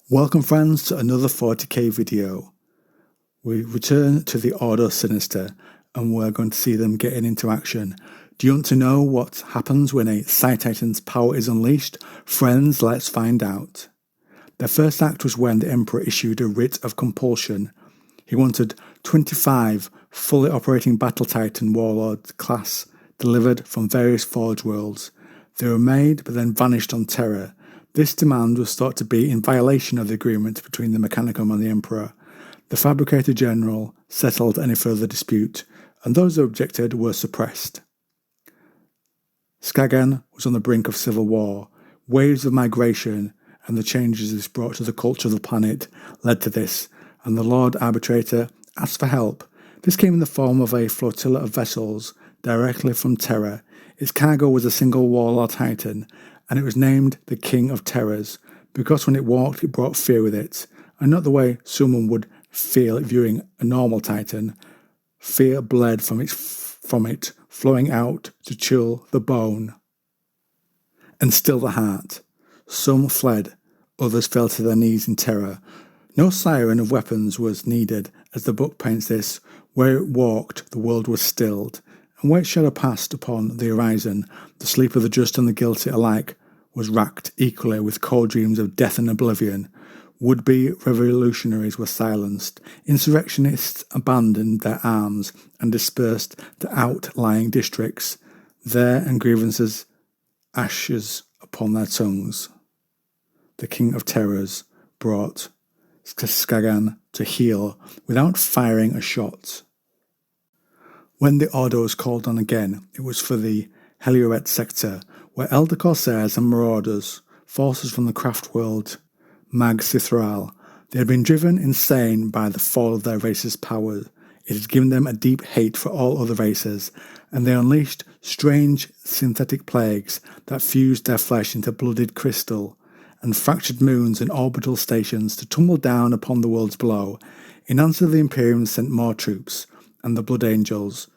Welcome friends to another 40k video. We return to the Ordo Sinister and we're going to see them getting into action. Do you want to know what happens when a Psi-Titan's power is unleashed? Friends, let's find out. Their first act was when the Emperor issued a writ of compulsion. He wanted 25 fully operating Battle Titan Warlord class delivered from various Forge worlds. They were made but then vanished on Terra. This demand was thought to be in violation of the agreement between the Mechanicum and the Emperor. The Fabricator General settled any further dispute, and those who objected were suppressed. Skagan was on the brink of civil war. Waves of migration and the changes this brought to the culture of the planet led to this, and the Lord Arbitrator asked for help. This came in the form of a flotilla of vessels directly from Terra. Its cargo was a single Warlord Titan, and it was named the King of Terrors, because when it walked it brought fear with it, and not the way someone would feel viewing a normal Titan. Fear bled from it, flowing out to chill the bone and still the heart. Some fled, others fell to their knees in terror. No siren of weapons was needed, as the book paints this. Where it walked, the world was stilled, and where its shadow passed upon the horizon, the sleep of the just and the guilty alike was racked equally with cold dreams of death and oblivion. Would-be revolutionaries were silenced. Insurrectionists abandoned their arms and dispersed to outlying districts, there and grievances ashes upon their tongues. The King of Terrors brought Skagan to heel without firing a shot. When the Ordo was called on again, it was for the Helioret sector, where Elder Corsairs and Marauders, forces from the craft world Mag Sithral, they had been driven insane by the fall of their race's power. It had given them a deep hate for all other races, and they unleashed strange synthetic plagues that fused their flesh into blooded crystal, and fractured moons and orbital stations to tumble down upon the worlds below. In answer, the Imperium sent more troops, and the Blood Angels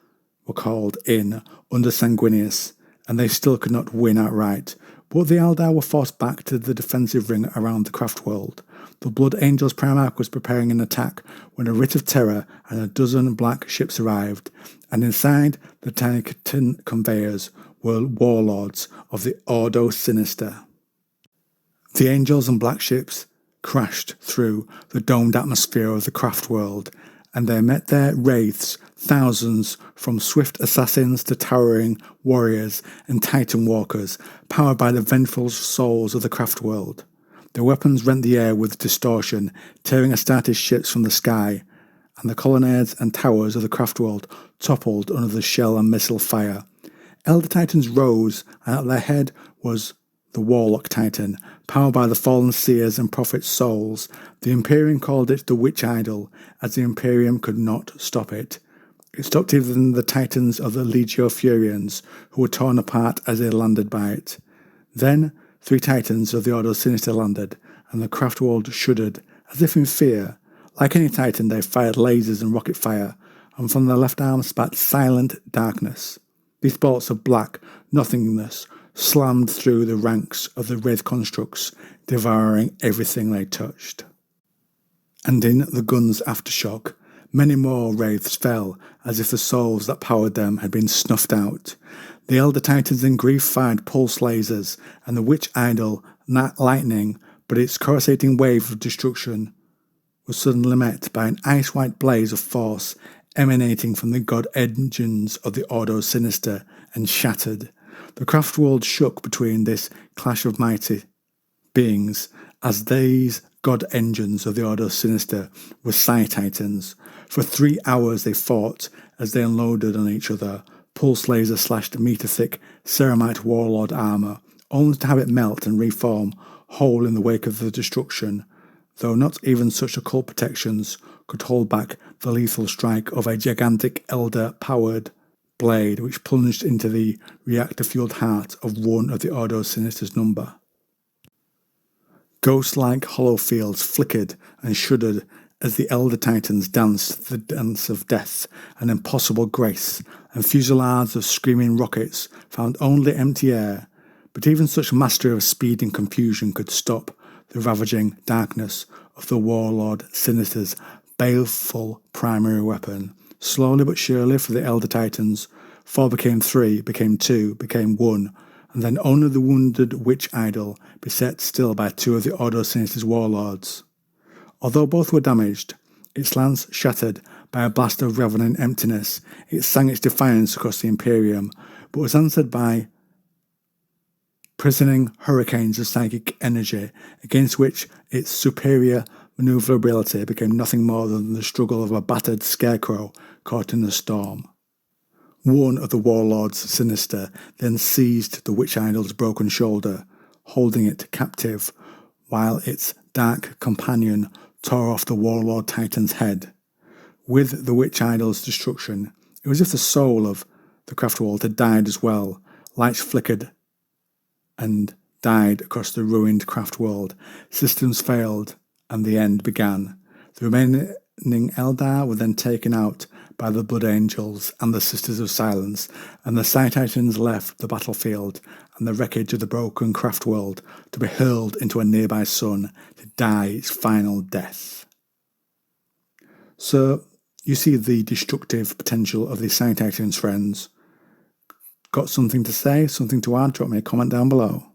were called in under Sanguinius, and they still could not win outright. But the Eldar were forced back to the defensive ring around the craft world. The Blood Angels Primarch was preparing an attack when a writ of terror and a dozen black ships arrived, and inside the Titan conveyors were warlords of the Ordo Sinister. The angels and black ships crashed through the domed atmosphere of the craft world, and they met their wraiths, thousands from swift assassins to towering warriors and titan walkers, powered by the vengeful souls of the craft world. Their weapons rent the air with distortion, tearing Astartes ships from the sky, and the colonnades and towers of the craft world toppled under the shell and missile fire. Elder Titans rose, and at their head was the Warlock Titan, powered by the fallen seers and prophets' souls. The Imperium called it the Witch Idol, as the Imperium could not stop it. It stopped even the Titans of the Legio Furians, who were torn apart as they landed by it. Then 3 Titans of the Ordo Sinister landed, and the craft world shuddered, as if in fear. Like any Titan, they fired lasers and rocket fire, and from their left arm spat silent darkness. These bolts of black nothingness slammed through the ranks of the Wraith constructs, devouring everything they touched. And in the gun's aftershock, many more wraiths fell, as if the souls that powered them had been snuffed out. The Elder Titans in grief fired pulse lasers, and the Witch Idol, not lightning, but its coruscating wave of destruction, was suddenly met by an ice-white blaze of force emanating from the god engines of the Ordo Sinister, and shattered. The craft world shook between this clash of mighty beings, as these god engines of the Ordo Sinister were Psi-Titans. For 3 hours they fought as they unloaded on each other. Pulse laser slashed meter-thick ceramite warlord armour, only to have it melt and reform whole in the wake of the destruction, though not even such occult protections could hold back the lethal strike of a gigantic elder-powered blade which plunged into the reactor-fueled heart of one of the Ordo Sinister's number. Ghost-like hollow fields flickered and shuddered as the Elder Titans danced the dance of death and impossible grace, and fusillades of screaming rockets found only empty air, but even such mastery of speed and confusion could stop the ravaging darkness of the Warlord Sinister's baleful primary weapon. Slowly but surely for the Elder Titans, 4 became 3, became 2, became 1, and then only the wounded witch idol beset still by 2 of the Ordo Sinister's warlords. Although both were damaged, its lance shattered by a blast of ravening emptiness, it sang its defiance across the Imperium, but was answered by prisoning hurricanes of psychic energy, against which its superior maneuverability became nothing more than the struggle of a battered scarecrow caught in a storm. One of the warlords Sinister then seized the witch idol's broken shoulder, holding it captive, while its dark companion tore off the warlord titan's head. With the witch idol's destruction, it was as if the soul of the craftworld had died as well. Lights flickered and died across the ruined craftworld. Systems failed, and the end began. The remaining Eldar were then taken out by the Blood Angels and the Sisters of Silence, and the Psi-Titans left the battlefield and the wreckage of the broken craftworld to be hurled into a nearby sun to die its final death. So, you see the destructive potential of the Psi-Titans, friends. Got something to say, something to add? Drop me a comment down below.